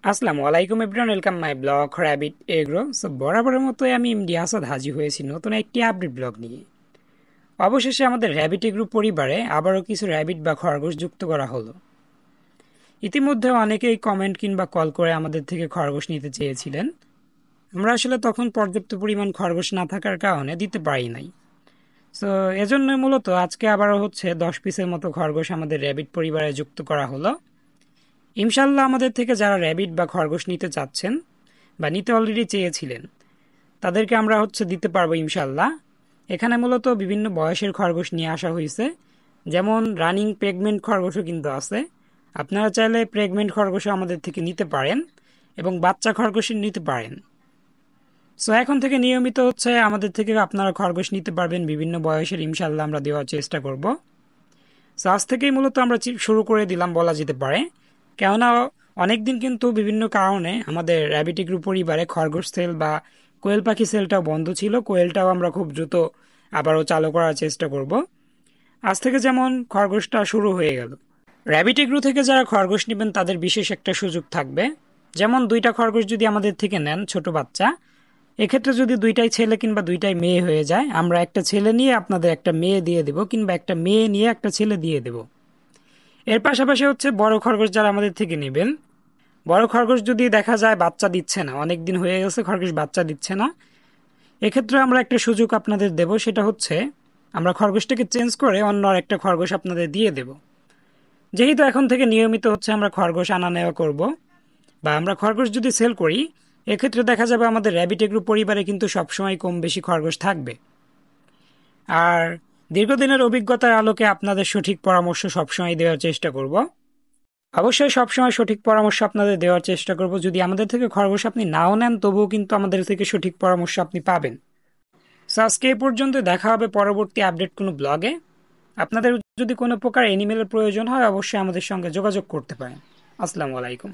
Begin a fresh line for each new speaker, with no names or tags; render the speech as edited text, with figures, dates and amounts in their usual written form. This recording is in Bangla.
আসসালামু আলাইকুম everyone, welcome my blog rabbit agro. So বরাবরের মতোই আমি এমডি আসাদ হাজির হয়েছি নতুন একটি আপডেট ব্লগ নিয়ে। অবশেষে আমাদের র্যাবিট এগ্রো পরিবারে আবারও কিছু র্যাবিট বা খরগোশ যুক্ত করা হলো। ইতিমধ্যে অনেকেই কমেন্ট কিংবা কল করে আমাদের থেকে খরগোশ নিতে চেয়েছিলেন। আমরা আসলে তখন পর্যাপ্ত পরিমাণ খরগোশ না থাকার কারণে দিতে পারি নাই। সো এজন্যই মূলত আজকে আবারও হচ্ছে 10 পিসের মতো খরগোশ আমাদের র্যাবিট পরিবারে যুক্ত করা হলো। ইনশাল্লাহ আমাদের থেকে যারা র্যাবিট বা খরগোশ নিতে চাচ্ছেন বা নিতে অলরেডি চেয়েছিলেন তাদেরকে আমরা হচ্ছে দিতে পারবো ইনশাল্লাহ। এখানে মূলত বিভিন্ন বয়সের খরগোশ নিয়ে আসা হয়েছে, যেমন রানিং প্রেগনেন্ট খরগোশও কিন্তু আছে। আপনারা চাইলে প্রেগনেন্ট খরগোশও আমাদের থেকে নিতে পারেন এবং বাচ্চা খরগোশ নিতে পারেন। সো এখন থেকে নিয়মিত হচ্ছে আমাদের থেকে আপনারা খরগোশ নিতে পারবেন বিভিন্ন বয়সের, ইনশাল্লাহ আমরা দেওয়ার চেষ্টা করব। সো আজ থেকেই মূলত আমরা শুরু করে দিলাম বলা যেতে পারে, কেননা অনেকদিন কিন্তু বিভিন্ন কারণে আমাদের র্যাবিট গ্রুপ পরিবারে খরগোশ সেল বা কোয়েল পাখি সেলটাও বন্ধ ছিল। কোয়েলটাও আমরা খুব দ্রুত আবারও চালু করার চেষ্টা করব। আজ থেকে যেমন খরগোশটা শুরু হয়ে গেল। র্যাবিট এগ্রো থেকে যারা খরগোশ নেবেন তাদের বিশেষ একটা সুযোগ থাকবে, যেমন 2টা খরগোশ যদি আমাদের থেকে নেন ছোট বাচ্চা, এক্ষেত্রে যদি 2টাই ছেলে কিংবা 2টাই মেয়ে হয়ে যায়, আমরা একটা ছেলে নিয়ে আপনাদের একটা মেয়ে দিয়ে দেব কিংবা একটা মেয়ে নিয়ে একটা ছেলে দিয়ে দেব। এর পাশাপাশি হচ্ছে বড় খরগোশ যারা আমাদের থেকে নেবেন, বড় খরগোশ যদি দেখা যায় বাচ্চা দিচ্ছে না, অনেক দিন হয়ে গেছে খরগোশ বাচ্চা দিচ্ছে না, এক্ষেত্রে আমরা একটা সুযোগ আপনাদের দেব, সেটা হচ্ছে আমরা খরগোশটাকে চেঞ্জ করে অন্য একটা খরগোশ আপনাদের দিয়ে দেব। যেহেতু এখন থেকে নিয়মিত হচ্ছে আমরা খরগোশ আনা নেওয়া করব বা আমরা খরগোশ যদি সেল করি, এক্ষেত্রে দেখা যাবে আমাদের র্যাবিট এগ্রো পরিবারে কিন্তু সবসময় কম বেশি খরগোশ থাকবে। আর দীর্ঘদিনের অভিজ্ঞতার আলোকে আপনাদের সঠিক পরামর্শ সবসময় দেওয়ার চেষ্টা করব। অবশ্যই সবসময় সঠিক পরামর্শ আপনাদের দেওয়ার চেষ্টা করব। যদি আমাদের থেকে খরগোশ আপনি নাও নেন তবুও কিন্তু আমাদের থেকে সঠিক পরামর্শ আপনি পাবেন। সো আজকে এই পর্যন্ত, দেখা হবে পরবর্তী আপডেট কোনো ব্লগে। আপনাদের যদি কোনো প্রকার অ্যানিমেলের প্রয়োজন হয় অবশ্যই আমাদের সঙ্গে যোগাযোগ করতে পারেন। আসসালামু আলাইকুম।